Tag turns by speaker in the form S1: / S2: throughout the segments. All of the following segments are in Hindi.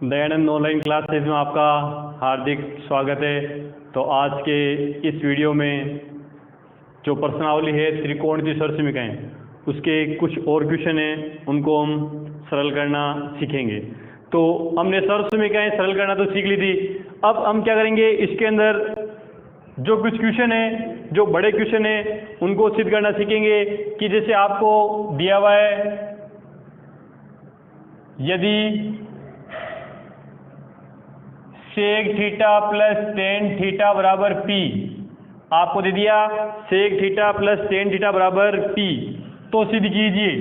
S1: दयानंद ऑनलाइन क्लासेस में आपका हार्दिक स्वागत है। तो आज के इस वीडियो में जो प्रश्नावली है त्रिकोण की सर्वसमीकरण उसके कुछ और क्वेश्चन हैं, उनको हम सरल करना सीखेंगे। तो हमने सर्वसमीकरण सरल करना तो सीख ली थी। अब हम क्या करेंगे, इसके अंदर जो कुछ क्वेश्चन है, जो बड़े क्वेश्चन है, उनको सिद्ध करना सीखेंगे। कि जैसे आपको दिया हुआ है, यदि sec theta plus tan theta बराबर पी, आपको दे दिया sec theta plus tan theta बराबर पी, तो सिद्ध कीजिए।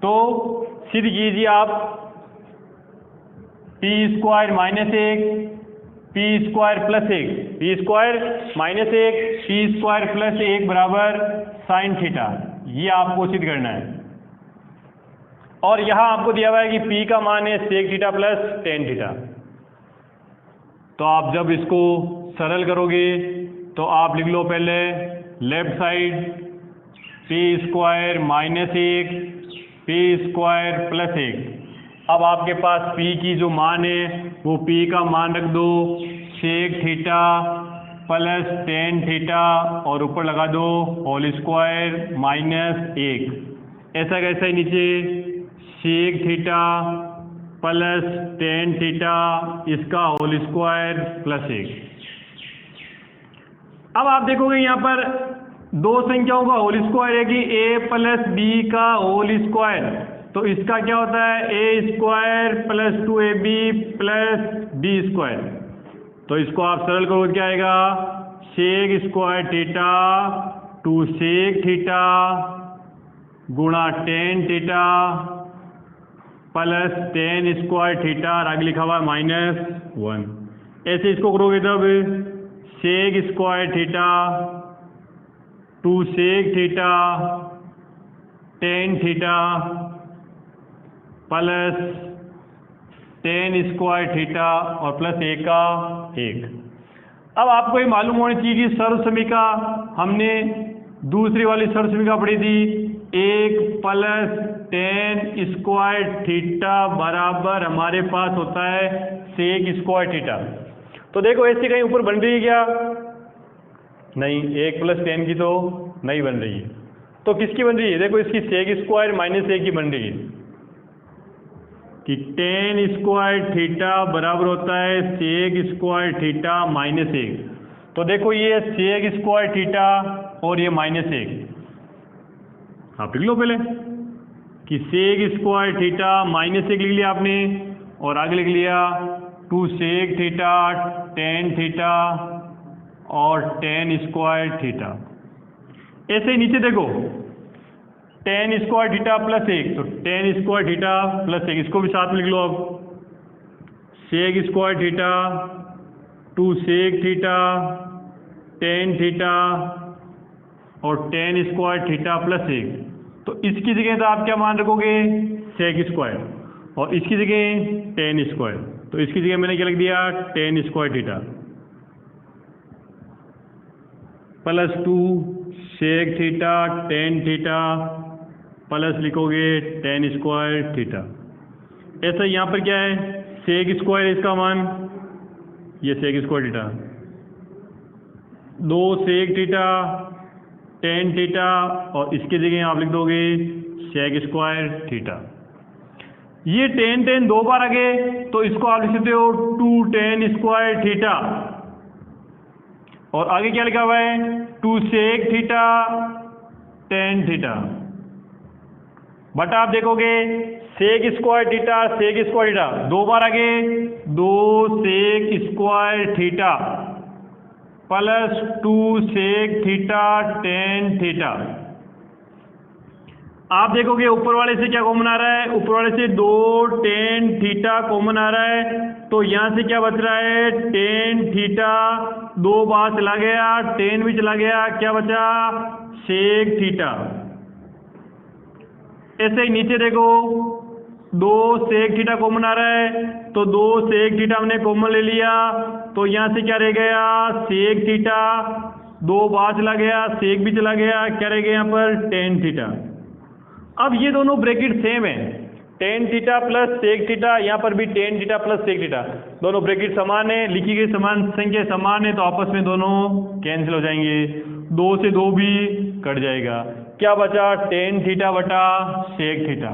S1: तो सिद्ध कीजिए आप P square minus one, P square plus one, P square minus one, P square plus one बराबर साइन थीटा, ये आपको सिद्ध करना है। और यहां आपको दिया हुआ है कि पी का मान है sec theta plus tan theta. तो आप जब इसको सरल करोगे तो आप लिख लो पहले left side P square minus one, P square plus one. अब आपके पास p की जो मान है वो p का मान रख दो sec theta plus tan theta और ऊपर लगा दो होल स्क्वायर माइनस एक। ऐसा कैसा ही नीचे sec theta plus tan theta इसका होल स्क्वायर प्लस एक। अब आप देखोगे यहाँ पर दो संख्याओं का होल स्क्वायर है कि a प्लस बी का होल स्क्वायर, तो इसका क्या होता है A square plus 2ab plus B square. तो इसको आप सरल करो, क्या आएगा sec square theta two sec theta गुणा tan theta plus tan square theta, आगे लिखा हुआ है माइनस वन। ऐसे इसको करोगे तब sec square theta two sec theta tan theta plus tan square theta और प्लस एक का एक। अब आपको ये मालूम होनी चाहिए कि सर्वसमीका हमने दूसरी वाली सर्वसमीका पढ़ी थी, एक प्लस टेन स्क्वायर थीटा बराबर हमारे पास होता है सेक स्क्वायर थीटा। तो देखो ऐसे कहीं ऊपर बन रही है क्या? नहीं, एक प्लस टेन की तो नहीं बन रही है। तो किसकी बन रही है? देखो इसकी सेक स्क्वायर माइनस एक की बन रही है कि टेन स्क्वायर थीटा बराबर होता है सेक स्क्वायर थीटा माइनस एक। तो देखो ये सेक स्क्वायर थीटा और ये माइनस एक, आप लिख लो पहले कि सेक स्क्वायर थीटा माइनस एक लिख लिया आपने और आगे लिख लिया two sec theta tan theta और टेन स्क्वायर थीटा। ऐसे ही नीचे देखो टेन स्क्वायर थीटा प्लस एक, तो टेन स्क्वायर थीटा प्लस एक, इसको भी साथ में लिख लो। अब sec square theta two sec theta tan theta और टेन स्क्वायर थीटा प्लस एक। तो इसकी जगह तो आप क्या मान रखोगे सेक स्क्वायर और इसकी जगह टेन स्क्वायर। तो इसकी जगह मैंने क्या लिख दिया tan square theta plus two sec theta tan theta plus लिखोगे टेन स्क्वायर थीटा। ऐसा यहाँ पर क्या है सेक स्क्वायर, इसका मान ये सेक स्क्वायर थीटा, दो सेक थीटा टेन थीटा और इसकी जगह आप लिख दोगे सेक स्क्वायर थीटा। ये टेन टेन दो बार आ गए तो इसको आप लिख सकते हो टू टेन स्क्वायर थीटा और आगे क्या लिखा हुआ है two sec theta tan theta. But आप देखोगे सेक स्क्वायर थीटा दो बार आ गए, दो sec square theta plus two sec theta tan theta. आप देखोगे ऊपर वाले से क्या कॉमन आ रहा है, ऊपर वाले से दो टेन थीटा कॉमन आ रहा है, तो यहां से क्या बच रहा है टेन थीटा, दो बार चला गया टेन भी चला गया, क्या बचा सेक थीटा। ऐसे ही नीचे देखो दो सेक थीटा कॉमन आ रहा है, तो दो सेक थीटा हमने कॉमन ले लिया, तो यहां से क्या रह गया सेक थीटा 2 बाहर चला गया, सेक भी चला गया, क्या रह गया यहाँ पर टेन थीटा। अब ये दोनों ब्रैकेट सेम है, tan theta plus sec theta, यहाँ पर भी tan theta plus sec theta, दोनों ब्रैकेट समान है, लिखी गई समान संख्या समान है, तो आपस में दोनों कैंसिल हो जाएंगे, 2 से 2 भी कट जाएगा, क्या बचा टेन थीटा बटा सेक थीटा।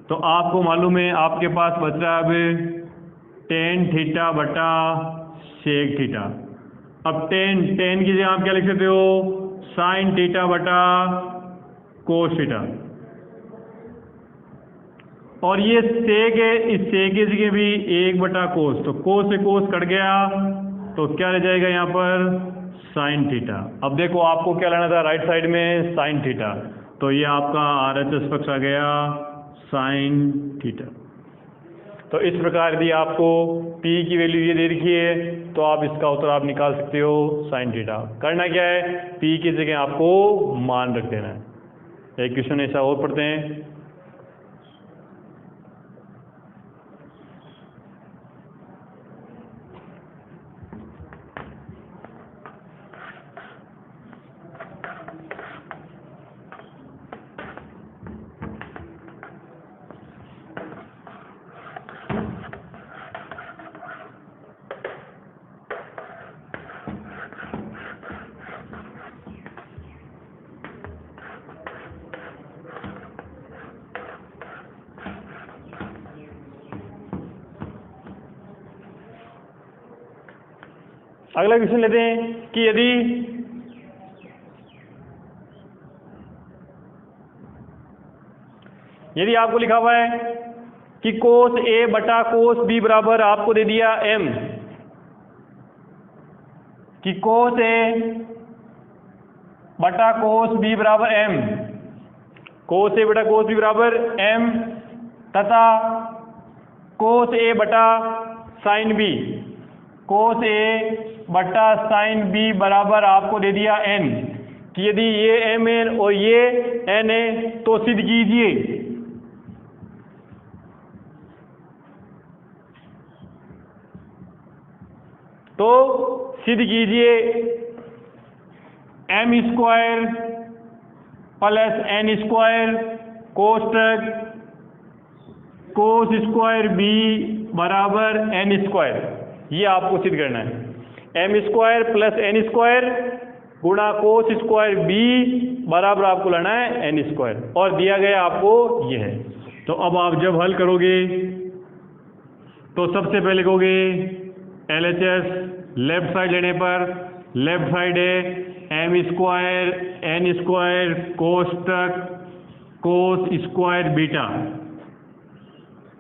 S1: तो आपको मालूम है आपके पास बच रहा है अब टेन थीटा बटा सेक थीटा। अब टेन की जगह आप क्या लिख सकते हो साइन थीटा बटा कोस थीटा, और ये सेक है, इस सेक की जगह भी 1 बटा कोस, तो कोस से कोस कट गया, तो क्या रह जाएगा यहाँ पर साइन थीटा। अब देखो आपको क्या लेना था राइट साइड में साइन थीटा, तो ये आपका RHS पक्ष आ गया साइन थीटा। तो इस प्रकार यदि आपको P की वैल्यू ये दे रखी है तो आप इसका उत्तर आप निकाल सकते हो साइन थीटा। करना क्या है, P की जगह आपको मान रख देना है। एक क्वेश्चन ऐसा और पढ़ते हैं। अगला क्वेश्चन लेते हैं कि यदि आपको लिखा हुआ है कि कोस ए बटा कोस बी बराबर आपको दे दिया m, कि कोस ए बटा कोस बी बराबर m, कोस ए बटा कोस बी बराबर m, तथा कोस ए बटा साइन बी, कोस ए बटा साइन बी बराबर आपको दे दिया n, कि यदि ये m है और ये n है तो सिद्ध कीजिए। तो सिद्ध कीजिए m square plus n square कोष्टक कोस स्क्वायर b बराबर n स्क्वायर, ये आपको सिद्ध करना है। m square plus n square गुणा कोस स्क्वायर b बराबर आपको लेना है n स्क्वायर, और दिया गया आपको ये है। तो अब आप जब हल करोगे तो सबसे पहले लिखोगे LHS, लेफ्ट साइड लेने पर लेफ्ट साइड है m स्क्वायर n स्क्वायर कोष्टक कोस स्क्वायर बीटा।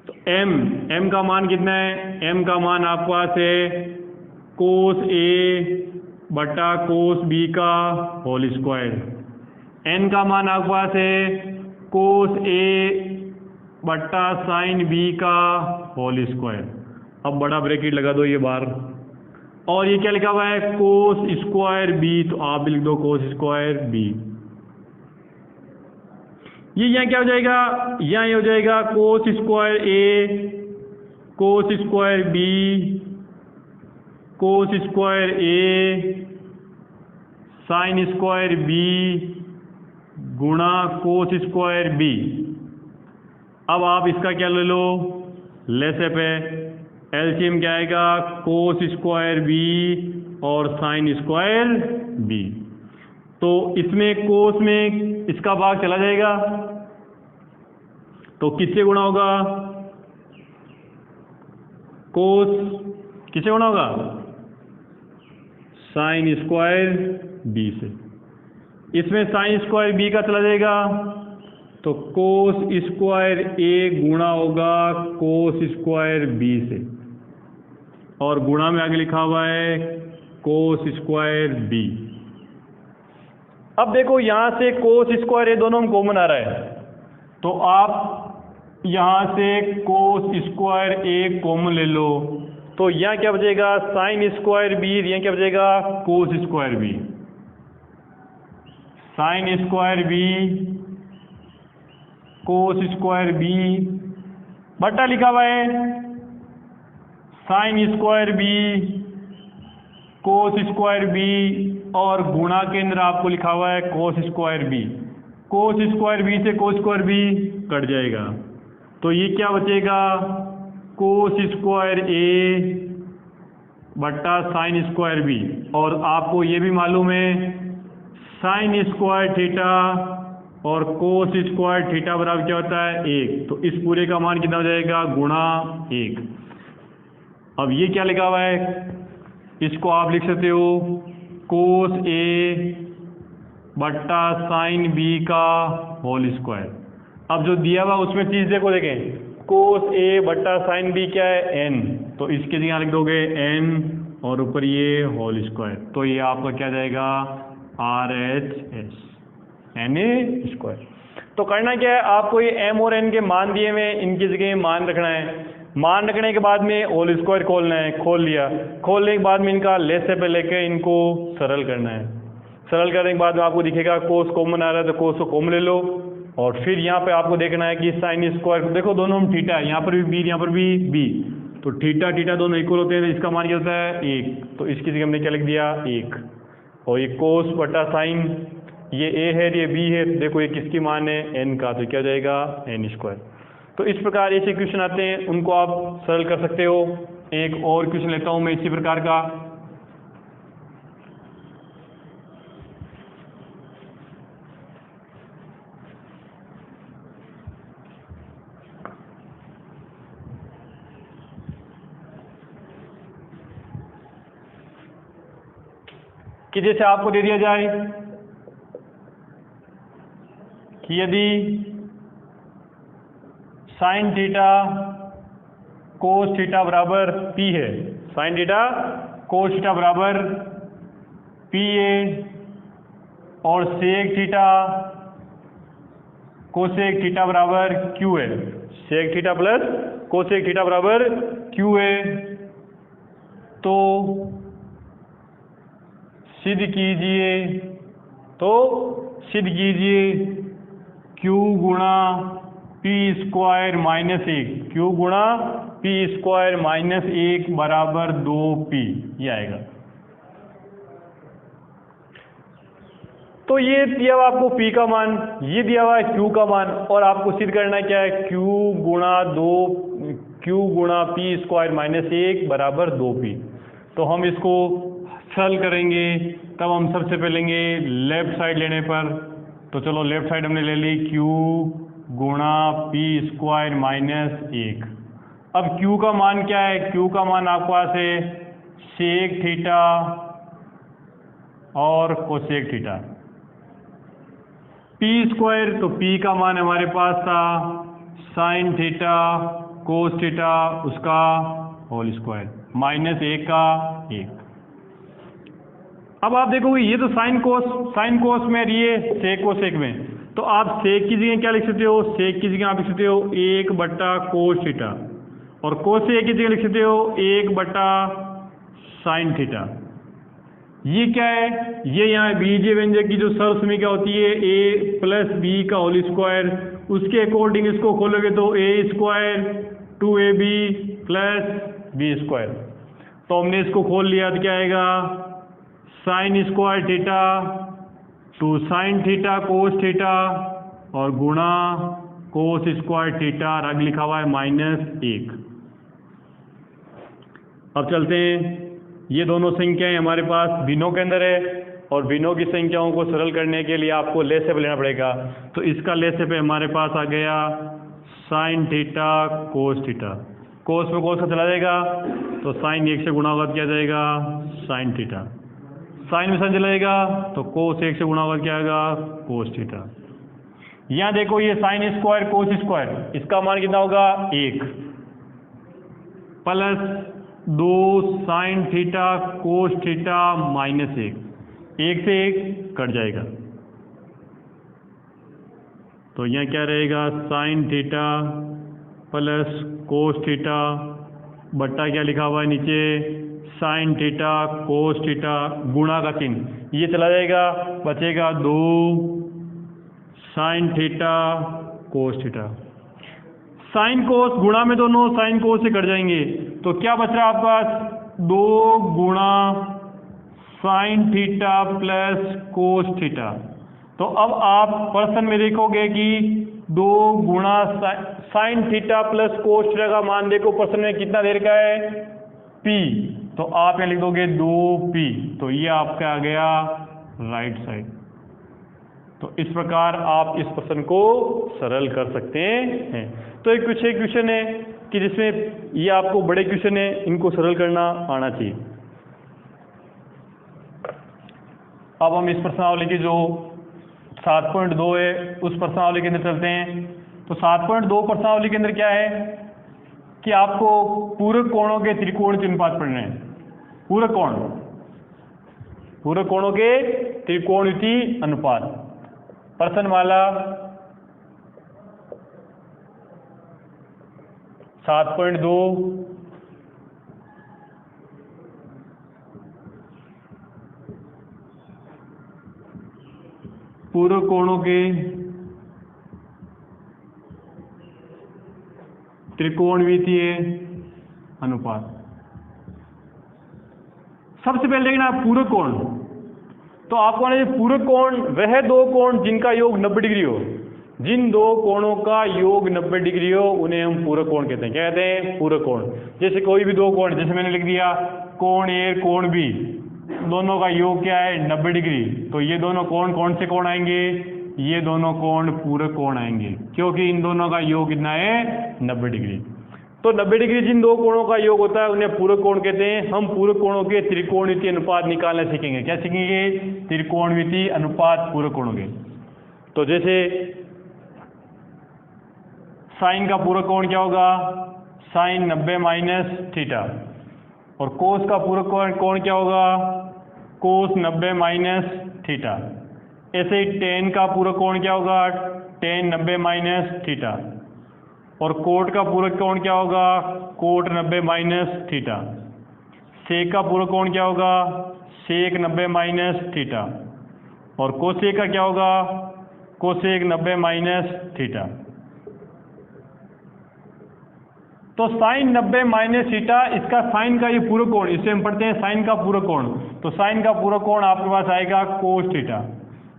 S1: तो m का मान कितना है, m का मान आपके पास है कोस ए बटा कोस बी का होल स्क्वायर, n का मान आपके पास है कोस ए बटा साइन बी का होल स्क्वायर। अब बड़ा ब्रैकेट लगा दो ये बार, और ये क्या लिखा हुआ है कोस स्क्वायर बी, तो आप भी लिख दो कोस स्क्वायर बी। ये यहाँ क्या हो जाएगा, यहाँ ये हो जाएगा cos square A cos square B cos square A sine square B गुणा कोस स्क्वायर बी। अब आप इसका क्या ले लो लेसे पे, एलसीएम क्या आएगा कोस स्क्वायर बी और साइन स्क्वायर बी। तो इसमें कोस में इसका भाग चला जाएगा, तो किससे गुणा होगा, कोस किससे गुणा होगा साइन स्क्वायर बी से। इसमें साइन स्क्वायर बी का चला जाएगा, तो कोस स्क्वायर ए गुणा होगा कोस स्क्वायर बी से, और गुणा में आगे लिखा हुआ है कोस स्क्वायर बी। अब देखो यहाँ से कोस स्क्वायर ए दोनों में कॉमन आ रहा है, तो आप यहाँ से कोस स्क्वायर ए कॉमन ले लो, तो यहाँ क्या बचेगा साइन स्क्वायर बी, यहाँ क्या बचेगा cos square B. Sine square B cos square B बटा लिखा हुआ है sine square B cos square B और गुणा के अंदर आपको लिखा हुआ है cos square B. Cos square B से कोस स्क्वायर बी कट जाएगा, तो ये क्या बचेगा, कोस स्क्वायर ए बट्टा साइन स्क्वायर बी। और आपको ये भी मालूम है साइन स्क्वायर थीटा और कोस स्क्वायर थीटा बराबर क्या होता है 1। तो इस पूरे का मान कितना हो जाएगा, गुणा 1। अब ये क्या लिखा हुआ है, इसको आप लिख सकते हो कोस ए बट्टा साइन बी का होल स्क्वायर। अब जो दिया हुआ उसमें चीज़ देखो, देखें कोस ए बट्टा साइन बी क्या है एन, तो इसके जगह लिख दोगे एन और ऊपर ये होल स्क्वायर, तो ये आपका क्या जाएगा RHS एन ए स्क्वायर। तो करना क्या है, आपको ये एम और एन के मान दिए हुए इनकी जगह मान रखना है। मान रखने के बाद में होल स्क्वायर खोलना है, खोल लिया, खोलने के बाद में इनका लेस से लेके इनको सरल करना है। सरल करने के बाद में आपको दिखेगा कोस कॉमन आ रहा है तो कोस को कॉमन ले लो, और फिर यहाँ पे आपको देखना है कि साइन स्क्वायर देखो दोनों में थीटा है, यहाँ पर भी बी यहाँ पर भी बी, तो थीटा थीटा दोनों इक्वल होते हैं, इसका मान क्या होता है 1, तो इसकी जगह हमने क्या लिख दिया 1। और ये कोस बटा साइन ये ए है ये बी है, देखो ये किसकी मान है एन का, तो क्या जाएगा एन स्क्वायर। तो इस प्रकार ऐसे क्वेश्चन आते हैं, उनको आप सरल कर सकते हो। एक और क्वेश्चन लेता हूँ मैं इसी प्रकार का। कि जैसे आपको दे दिया जाए कि यदि साइन थीटा कोस थीटा बराबर पी है, साइन थीटा कोस थीटा बराबर पी ए, और सेक थीटा कोसेक थीटा बराबर क्यू है, sec theta plus cosec theta बराबर क्यू है, तो सिद्ध कीजिए, तो सिद्ध कीजिए q गुणा पी स्क्वायर माइनस 1, क्यू गुणा पी स्क्वायर माइनस 1 बराबर 2p, ये आएगा। तो ये दिया हुआ आपको p का मान, ये दिया हुआ है q का मान, और आपको सिद्ध करना क्या है q गुणा पी स्क्वायर माइनस 1 बराबर 2p। तो हम इसको सरल करेंगे, तब हम सबसे पहले लेंगे लेफ्ट साइड लेने पर, तो चलो लेफ्ट साइड हमने ले ली q गुणा पी स्क्वायर माइनस 1। अब q का मान क्या है, q का मान आपके पास है सेक थीटा और कोसेक थीटा, पी स्क्वायर तो p का मान हमारे पास था साइन थीटा कोस थीटा उसका होल स्क्वायर माइनस 1 का 1। अब आप देखोगे ये तो साइन कोस में ये सेक कोसेक में, तो आप सेक की जगह क्या लिख सकते हो, सेक की जगह आप लिख सकते हो 1 बट्टा कोस थीटा, और कोसेक की जगह लिख सकते हो 1 बट्टा साइन थीटा। ये क्या है, ये यहाँ बीजीय व्यंजक की जो सर्वसमीका होती है a प्लस बी का होल स्क्वायर, उसके अकॉर्डिंग इसको खोलोगे तो a square 2ab plus B square. तो हमने इसको खोल लिया तो क्या आएगा sine square theta two sine theta cos theta और गुणा कोस स्क्वायर थीटा, रग लिखा हुआ है -1। अब चलते हैं, ये दोनों संख्याएं हमारे पास भिन्नों के अंदर है, और भिन्नों की संख्याओं को सरल करने के लिए आपको लेसेप लेना पड़ेगा। तो इसका लेसेप हमारे पास आ गया साइन थीटा कोस थीटा, कोस में कोस का चला जाएगा तो साइन 1 से गुणा होगा क्या जाएगा साइन थीटा, साइन में साइन चला जाएगा तो कोस 1 से गुणा होगा क्या आएगा कोस थीटा। यहाँ देखो ये साइन स्क्वायर कोस स्क्वायर, इसका मान कितना होगा 1 plus 2 sign theta cos theta -1, 1 से 1 कट जाएगा, तो यहाँ क्या रहेगा sine theta plus cos theta बट्टा क्या लिखा हुआ है नीचे साइन थीटा कोस थीटा, गुणा का चिन्ह ये चला जाएगा, बचेगा 2 sign theta cos theta. Sine cos गुणा में दोनों साइन कोस से कट जाएंगे, तो क्या बच रहा है आपके पास 2 गुणा sine theta plus cos theta. तो अब आप प्रश्न में देखोगे कि 2 गुणा sine theta plus cos theta का मान देखो प्रश्न में कितना दे रखा है P, तो आप यहाँ लिख दोगे 2P, तो ये आपका आ गया राइट साइड। तो इस प्रकार आप इस प्रश्न को सरल कर सकते हैं। तो एक क्वेश्चन है कि जिसमें ये आपको बड़े क्वेश्चन है, इनको सरल करना आना चाहिए। अब हम इस प्रश्नावली की जो 7.2 है उस प्रश्नावली के अंदर चलते हैं। तो 7.2 प्रश्नावली के अंदर क्या है कि आपको पूरक कोणों के त्रिकोण के अनुपात पढ़ने हैं। पूरक कोणों के त्रिकोणिति अनुपात। प्रश्नमाला 7.2 पूरक कोणों के त्रिकोणमितीय अनुपात। सबसे पहले देखना पूरक कोण। तो आपको पूरक कोण वह 2 कोण जिनका योग 90 डिग्री हो। जिन 2 कोणों का योग 90 डिग्री हो उन्हें हम पूरक कोण कहते हैं। क्या कहते हैं? पूरक कोण। जैसे कोई भी 2 कोण, जैसे मैंने लिख दिया कोण ए कोण बी, दोनों का योग क्या है 90 डिग्री, तो ये दोनों कोण कौन से कोण आएंगे? ये दोनों कोण पूरक कोण आएंगे, क्योंकि इन दोनों का योग कितना है 90 डिग्री। तो 90 डिग्री जिन 2 कोणों का योग होता है उन्हें पूरक कोण कहते हैं। हम पूरक कोणों के त्रिकोणमितीय अनुपात निकालना सीखेंगे। क्या सीखेंगे? त्रिकोणमितीय अनुपात पूरक कोणों के। तो जैसे साइन का पूरक कोण क्या होगा? Sine 90 minus theta. और कोस का पूरक कोण क्या होगा? Cos 90 minus theta. ऐसे ही टेन का पूरक कोण क्या होगा? Tan 90 minus theta. और कोट का पूरक कोण क्या होगा? Coat 90 minus theta. सेक का पूरक कोण क्या होगा? सेक 90 माइनस थीटा। और कोसेक का क्या होगा? Cosec 90 minus theta. तो साइन 90 माइनस थीटा, इसका साइन का ये पूरक कोण, इसे हम पढ़ते हैं साइन का पूरक कोण। तो साइन का पूरक कोण आपके पास आएगा कोस थीटा।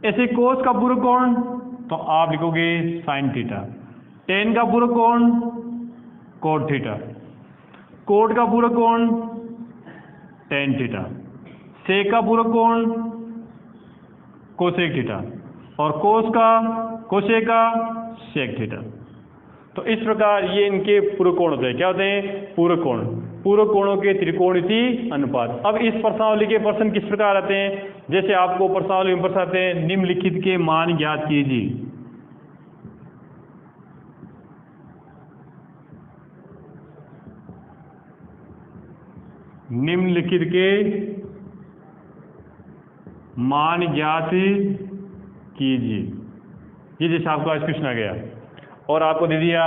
S1: ऐसे कोस का पूरक कोण तो आप लिखोगे साइन थीटा। टेन का पूरक कोण कोट थीटा। कोट का पूरक कोण टेन थीटा। सेक का पूरक कोण कोसेक थीटा। और कोसेक का सेक थीटा। तो इस प्रकार ये इनके पूरक कोण होते हैं। क्या होते हैं? पूरक कोण। पूरक कोणों के त्रिकोणमितीय अनुपात। अब इस प्रश्नावली के प्रश्न किस प्रकार आते हैं? जैसे आपको प्रश्नावली में प्रश्न आते हैं, निम्नलिखित के मान ज्ञात कीजिए। निम्नलिखित के मान ज्ञात कीजिए। ये जैसे आपको आज क्वेश्चन आ गया और आपको दे दिया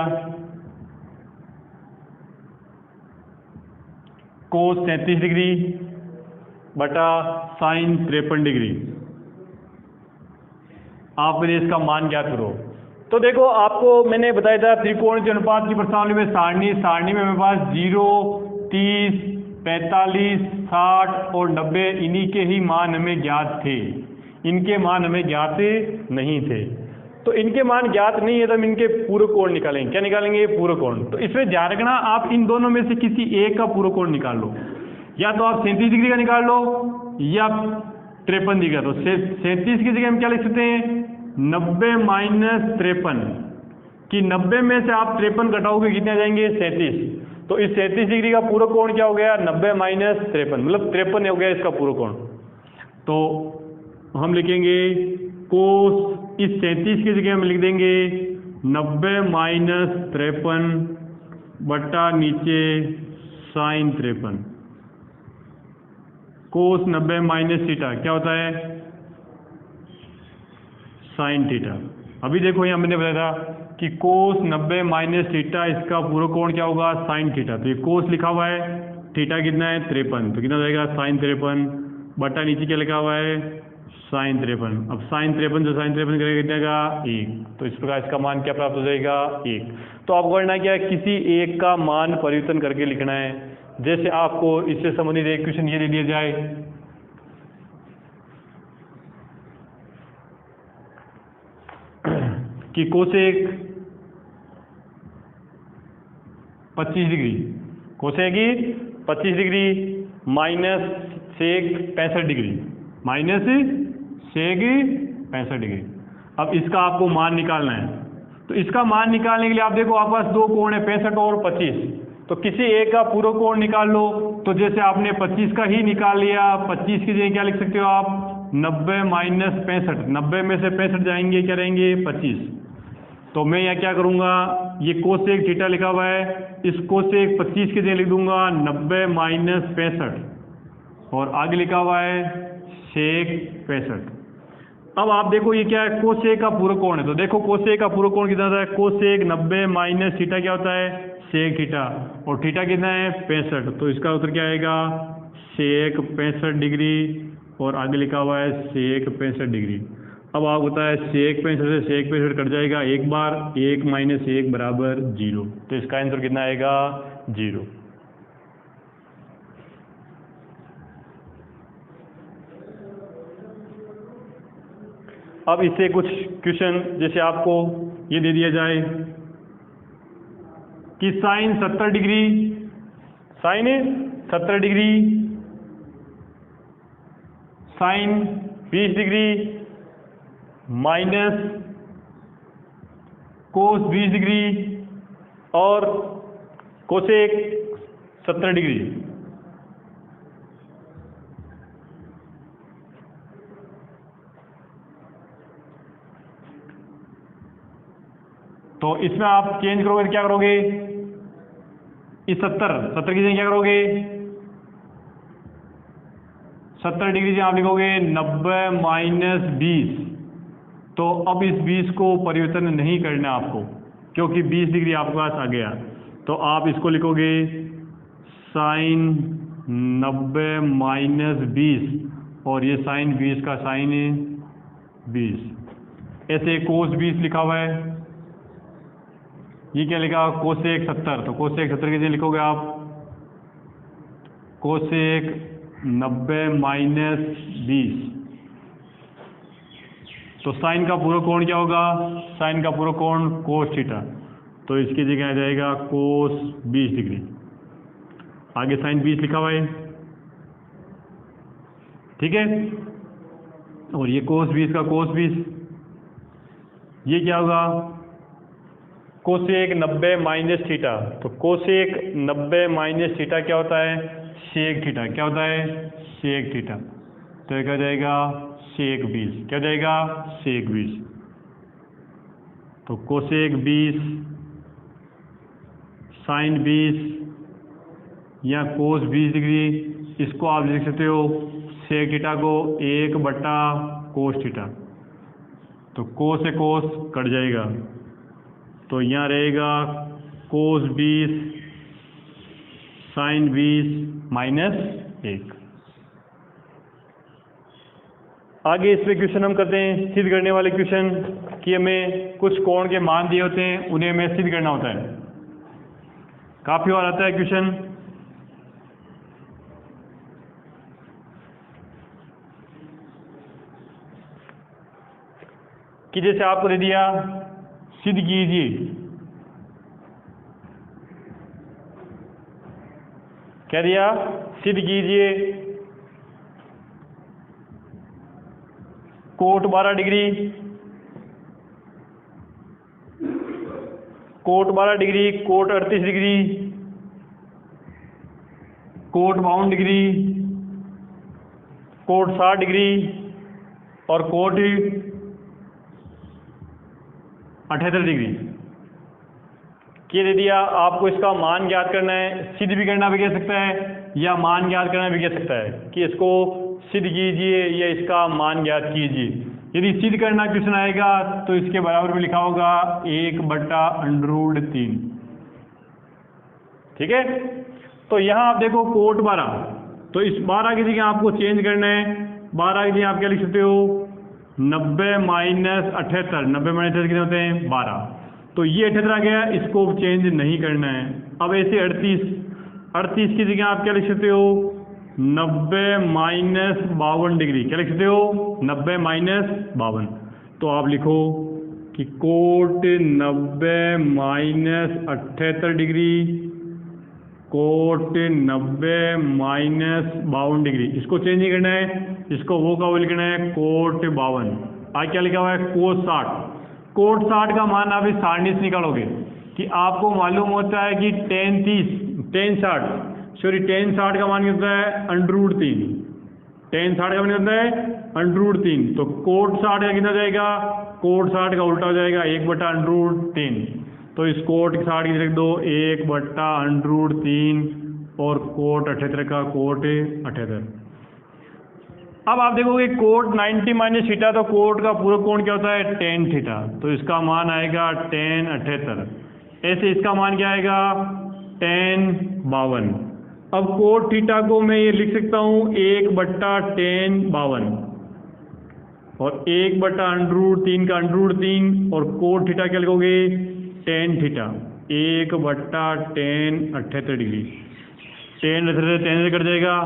S1: कोस 33 डिग्री बटा साइन 53 डिग्री। आप मेरे इसका मान ज्ञात करो। तो देखो आपको मैंने बताया था त्रिकोणमितीय अनुपात की प्रश्नावली में सारणी में मेरे पास 0, 30, 45, 60 और 90 इन्हीं के ही मान हमें ज्ञात थे। इनके मान हमें ज्ञात नहीं थे। तो इनके मान ज्ञात नहीं है तो हम इनके पूरक कोण निकालेंगे। क्या निकालेंगे? पूरक कोण। तो इसमें ध्यान रखना, आप इन दोनों में से किसी एक का पूरक कोण निकाल लो। या तो आप 37 डिग्री का निकाल लो या 53 डिग्री का। तो 37 की जगह हम क्या लिख सकते हैं? 90 माइनस 53, कि 90 में से आप 53 घटाओगे कितने आ जाएंगे? 37। तो इस 37 डिग्री का पूरक कोण क्या हो गया? 90 माइनस 53, मतलब 53 हो गया इसका पूरक कोण। तो हम लिखेंगे कोस, इस 37 की जगह हम लिख देंगे 90 माइनस 53 बटा नीचे साइन 53। कोस 90 माइनस थीटा क्या होता है? Sine theta. अभी देखो यहाँ मैंने बताया था कि कोस 90 माइनस थीटा, इसका पूरक कोण क्या होगा? Sine theta. तो ये कोस लिखा हुआ है, थीटा कितना है? 53, तो कितना जाएगा? साइन 53 बटा नीचे क्या लिखा हुआ है? साइन 53। अब साइन 53 से साइन 53 करेगा कितना का? 1। तो इस प्रकार इसका मान क्या प्राप्त हो जाएगा? 1। तो आपको करना क्या है? किसी एक का मान परिवर्तन करके लिखना है। जैसे आपको इससे संबंधित एक क्वेश्चन ये दे दिया जाए कि कोसेक 25 डिग्री, कोसेक की 25 degree minus sec 65 degree, minus sec 65 degree. अब इसका आपको मान निकालना है। तो इसका मान निकालने के लिए आप देखो, आपके पास दो कोण है 65 और 25, तो किसी एक का पूरा कोण निकाल लो। तो जैसे आपने 25 का ही निकाल लिया, 25 की जगह क्या लिख सकते हो आप, 90 माइनस 65, 90 में से 65 जाएंगे, क्या रहेंगे 25। तो मैं यहाँ क्या करूँगा, ये कोसेक थीटा लिखा हुआ है, इस कोसेक 25 की जगह लिख दूंगा 90 माइनस 65, और आगे लिखा हुआ है सेक 65। अब आप देखो ये क्या है, कोसेक का पूरा कोण है। तो देखो कोसेक का पूरा कोण कितना होता है, कोसेक 90 माइनस थीटा क्या होता है, सेक थीटा, और थीटा कितना है 65। तो इसका उत्तर क्या आएगा, सेक 65 डिग्री, और आगे लिखा हुआ है सेक 65 डिग्री। अब आप होता है सेक 65 से सेक 65 कट जाएगा एक बार, 1 माइनस 1 बराबर 0। तो इसका आंसर कितना आएगा, 0। अब इससे कुछ क्वेश्चन, जैसे आपको ये दे दिया जाए कि sine 70 degree, sine 70 degree, sine 20 degree minus cos 20 degree और कोसेक 70 डिग्री। तो इसमें आप चेंज करोगे, क्या करोगे, इस 70 की जगह क्या करोगे, 70 डिग्री से आप लिखोगे 90 माइनस 20। तो अब इस 20 को परिवर्तन नहीं करना आपको, क्योंकि 20 डिग्री आपके पास आ गया। तो आप इसको लिखोगे साइन 90 माइनस 20, और ये साइन 20 का साइन 20। ऐसे कोस 20 लिखा हुआ है, ये क्या लिखा, कोसेक 70। तो कोसेक 70 के लिए लिखोगे आप कोसेक 90 माइनस 20। तो साइन का पूरा कोण क्या होगा, साइन का पूरा कोण कोस थीटा। तो इसकी जगह आ जाएगा कोस 20 डिग्री। आगे साइन 20 लिखा हुआ है, ठीक है, और ये कोस 20 का कोस 20। ये क्या होगा, कोसेक 90 माइनस थीटा। तो कोसेक 90 माइनस थीटा क्या होता है, सेक थीटा। क्या होता है, सेक थीटा। तो ये क्या जाएगा, सेक 20। क्या जाएगा, सेक 20। तो कोसेक 20 साइन 20 या कोस 20 डिग्री, इसको आप लिख सकते हो सेक थीटा को 1 बटा कोस थीटा। तो कोस से कोस कट जाएगा, तो यहाँ रहेगा कोस 20 साइन 20 माइनस 1। आगे इस पे क्वेश्चन हम करते हैं सिद्ध करने वाले क्वेश्चन, कि हमें कुछ कोण के मान दिए होते हैं, उन्हें हमें सिद्ध करना होता है। काफ़ी बार आता है क्वेश्चन, कि जैसे आपको दे दिया सिद्ध कीजिए, क्या दिया, सिद्ध कीजिए cot 12 degree, cot 12 degree, cot 38 degree, cot 52 degree, cot 60 degree और कोट 78 डिग्री के दे दिया। आपको इसका मान ज्ञात करना है, सिद्ध भी करना भी कह सकता है या मान ज्ञात करना भी कह सकता है, कि इसको सिद्ध कीजिए या इसका मान ज्ञात कीजिए। यदि सिद्ध करना क्वेश्चन आएगा तो इसके बराबर में लिखा होगा 1/√3। ठीक है, तो यहाँ आप देखो कोट 12, तो इस 12 की जगह आपको चेंज करना है। 12 की जगह आप क्या लिख सकते हो, 90 माइनस 78। 90 माइनस 78 कितने होते हैं, 12। तो ये 78 आ गया, इसको चेंज नहीं करना है। अब ऐसे 38 की जगह आप क्या लिख सकते हो, 90 माइनस 52 डिग्री। क्या लिख सकते हो, 90 माइनस 52। तो आप लिखो कि cot 90 minus 78 degree, cot 90 minus 52 degree, इसको चेंज नहीं करना है, इसको वो का वो लिखना है कोट 52। आगे क्या लिखा हुआ है कोस 60। कोट 60 का मान आप इस सारणी से निकालोगे कि आपको मालूम होता है कि tan 60 का मान कितना है √3। tan 60 का मान कितना है √3। तो कोट 60 का कितना जाएगा, कोट 60 का उल्टा हो जाएगा 1/√3। तो इस कोट 60 की लिख दो 1/√3 और कोट 78 का कोट 78। अब आप देखोगे कोट 90 माइनस थीटा, तो कोट का पूरा कोण क्या होता है tan थीटा, तो इसका मान आएगा tan 78। ऐसे इसका मान क्या आएगा tan 52। अब कोट थीटा को मैं ये लिख सकता हूँ 1/tan 52 और 1/√3 का √3 और कोट थीटा क्या लिखोगे tan theta 1/tan 78 degree. tan 78 से कट जाएगा,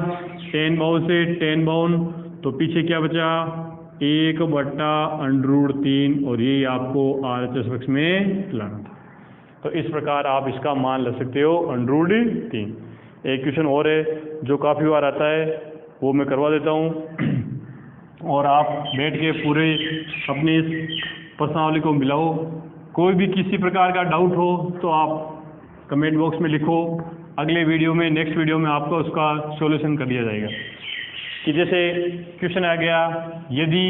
S1: tan 52 से tan 52, तो पीछे क्या बचा 1/√3 और ये आपको RHS बक्स में लाना था। तो इस प्रकार आप इसका मान ले सकते हो √3। एक क्वेश्चन और है जो काफ़ी बार आता है, वो मैं करवा देता हूँ और आप बैठ के पूरे अपनी इस प्रश्नावली को मिलाओ। कोई भी किसी प्रकार का डाउट हो तो आप कमेंट बॉक्स में लिखो, अगले वीडियो में नेक्स्ट वीडियो में आपको उसका सॉल्यूशन कर दिया जाएगा। कि जैसे क्वेश्चन आ गया, यदि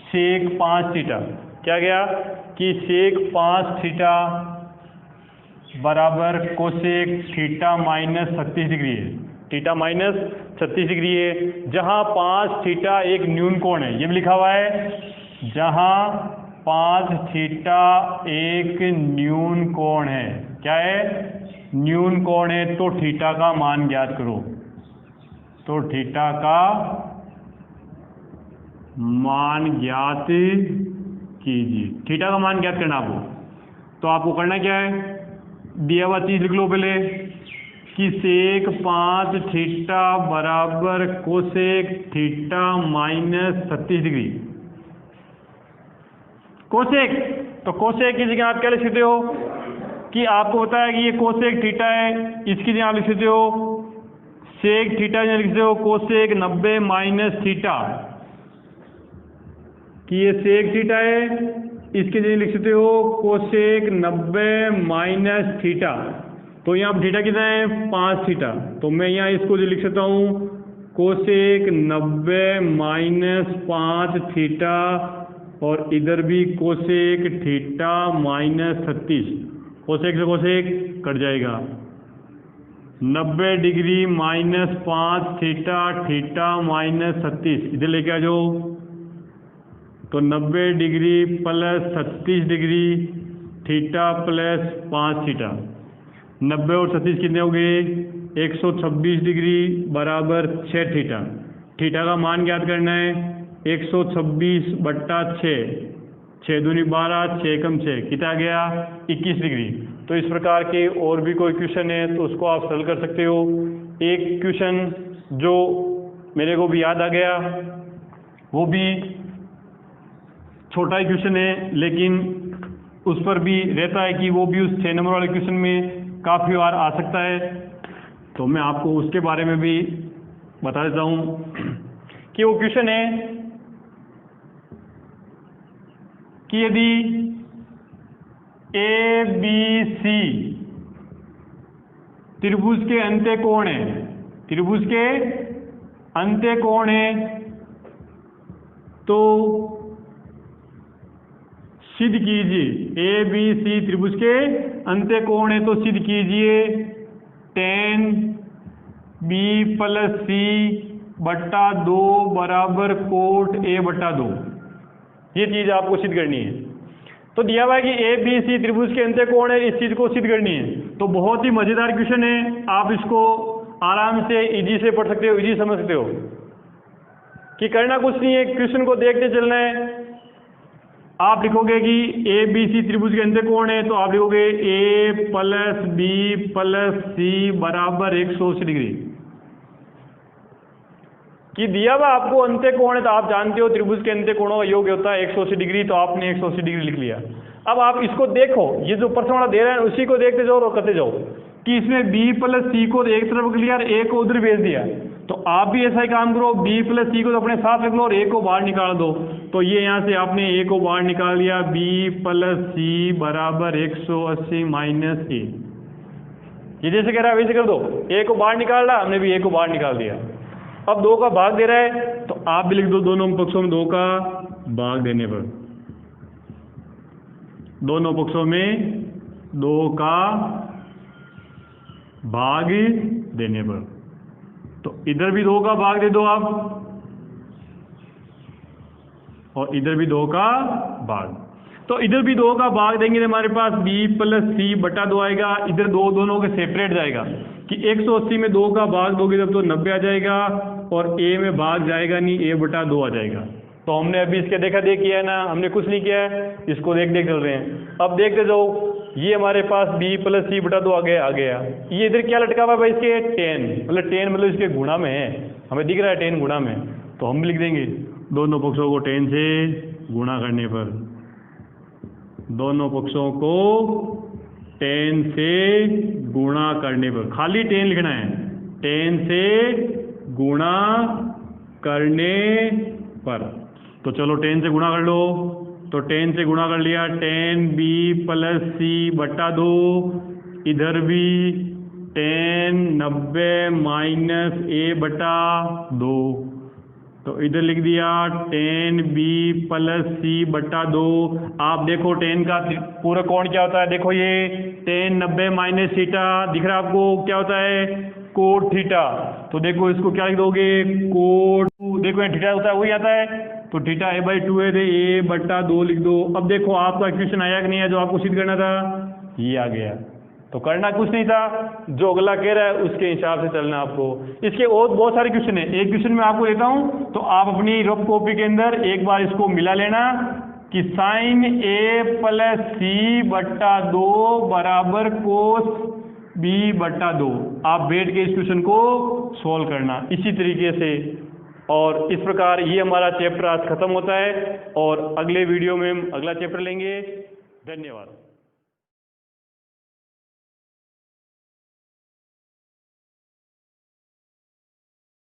S1: सेक 5 थीटा, क्या गया कि सेक 5 थीटा बराबर कोसेक थीटा माइनस 36 डिग्री है, थीटा माइनस 36 डिग्री है, जहाँ 5 थीटा एक न्यून कोण है, ये भी लिखा हुआ है, जहाँ 5 थीटा एक न्यून कोण है। क्या है न्यून कोण है, तो थीटा का मान ज्ञात करो। तो थीटा का मान ज्ञात कीजिए, थीटा का मान ज्ञात करना आपको। तो आपको करना क्या है, दिया हुआ चीज लिख लो पहले कि सेक 5 थीटा बराबर cosec theta minus 36 degree. Cosec, तो कोसेक की जगह आप क्या लिख सकते हो कि आपको पता है कि ये कोसेक थीटा है, इसकी जगह आप लिख सकते हो सेक थीटा लिख सकते हो कोसेक 90 माइनस थीटा, कि ये सेक थीटा है, इसके जगह लिख सकते हो कोसेक 90 माइनस थीटा। तो यहाँ थीटा कितना है 5 थीटा, तो मैं यहाँ इसको जो लिख सकता हूँ कोसेक 90 माइनस 5 थीटा और इधर भी कोसेक थीटा माइनस 36। कोसेक से कोसेक कट जाएगा, 90 degree minus 5 theta, theta minus 36 इधर लेके आ जाओ, तो 90 degree plus 36 degree theta plus 5 theta, 90 और 36 कितने हो गए 126 डिग्री बराबर 6 थीटा। थीटा का मान ज्ञात करना है 126/6, 6 दूनी 12, 6 कम 6 कितना गया 21 डिग्री। तो इस प्रकार के और भी कोई क्वेश्चन है तो उसको आप सॉल्व कर सकते हो। एक क्वेश्चन जो मेरे को भी याद आ गया, वो भी छोटा ही क्वेश्चन है लेकिन उस पर भी रहता है कि वो भी उस 6 नंबर वाले क्वेश्चन में काफ़ी बार आ सकता है, तो मैं आपको उसके बारे में भी बता देता हूँ कि वो क्वेश्चन है कि यदि ABC त्रिभुज के अंत्य कोण है, त्रिभुज के अंत्य कोण है, तो सिद्ध कीजिए ABC त्रिभुज के अंत्य कोण है तो सिद्ध कीजिए tan B प्लस C/2 बराबर कोट A/2। ये चीज़ आपको सिद्ध करनी है। तो दिया हुआ है कि ABC त्रिभुज के अंत्य कोण है, इस चीज़ को सिद्ध करनी है। तो बहुत ही मज़ेदार क्वेश्चन है, आप इसको आराम से इजी से पढ़ सकते हो, इजी समझ सकते हो कि करना कुछ नहीं है, क्वेश्चन को देखते चलना है। आप लिखोगे कि ABC त्रिभुज के अंत्य कोण है, तो आप लिखोगे A plus B plus C बराबर 180 डिग्री। कि दिया हुआ आपको अंत्य कोण है, तो आप जानते हो त्रिभुज के अंत्य कोणों का योग होता है 180 डिग्री, तो आपने 180 डिग्री लिख लिया। अब आप इसको देखो, ये जो ऊपर से वाला दे रहा है उसी को देखते जाओ और करते जाओ कि इसमें b प्लस सी को एक तरफ लिया और a को उधर भेज दिया, तो आप भी ऐसा ही काम करो, b प्लस सी को तो अपने साथ रख लो और a को बाहर निकाल दो। तो ये यहाँ से आपने a को बाहर निकाल लिया, b प्लस सी बराबर 180 माइनस a। ये जैसे कह रहा है वैसे कर दो, a को बाहर निकाल रहा, हमने भी a को बाहर निकाल दिया। अब 2 का भाग दे रहा है तो आप भी लिख दो दोनों पक्षों में 2 का भाग देने पर, दोनों पक्षों में 2 का भाग देने पर, तो इधर भी 2 का भाग दे दो आप और इधर भी 2 का भाग। तो इधर भी 2 का भाग देंगे तो हमारे पास b प्लस सी बटा 2 आएगा। इधर दोनों के सेपरेट जाएगा कि 180 में 2 का भाग दोगे तब तो 90 आ जाएगा और a में भाग जाएगा नहीं, a बटा 2 आ जाएगा। तो हमने अभी इसके देखा देख किया है ना, हमने कुछ नहीं किया है, इसको देख देख चल रहे हैं। अब देखते जाओ, ये हमारे पास b प्लस सी बटा 2 आ गया। ये इधर क्या लटका हुआ है भाई, इसके 10, मतलब 10 मतलब इसके गुणा में है, हमें दिख रहा है 10 गुणा में, तो हम लिख देंगे दोनों पक्षों को 10 से गुणा करने पर, दोनों पक्षों को 10 से गुणा करने पर, खाली 10 लिखना है, 10 से गुणा करने पर। तो चलो 10 से गुणा कर लो, तो 10 से गुणा कर लिया, 10 b प्लस सी बटा 2, इधर भी 10 90 माइनस a बटा 2, तो इधर लिख दिया 10 b प्लस सी बटा 2। आप देखो 10 का पूरा कोण क्या होता है, देखो ये 10 90 माइनस थीटा दिख रहा है आपको, क्या होता है कोट थीटा। तो देखो इसको क्या लिख दोगे, कोट, देखो ये थीटा होता है वही आता है, तो थीटा a/2 है, तो a बटा 2 लिख दो। अब देखो आपका इक्वेशन आया कि नहीं है जो आपको सिद्ध करना था, ये आ गया। तो करना कुछ नहीं था, जो अगला कह रहा है उसके हिसाब से चलना आपको। इसके और बहुत सारे क्वेश्चन है, एक क्वेश्चन मैं आपको देता हूँ, तो आप अपनी रफ कॉपी के अंदर एक बार इसको मिला लेना कि साइन a प्लस सी बटा 2 बराबर कोस b बटा 2। आप बैठ के इस क्वेश्चन को सॉल्व करना इसी तरीके से। और इस प्रकार ये हमारा चैप्टर आज खत्म होता है और अगले वीडियो में हम अगला चैप्टर लेंगे। धन्यवाद।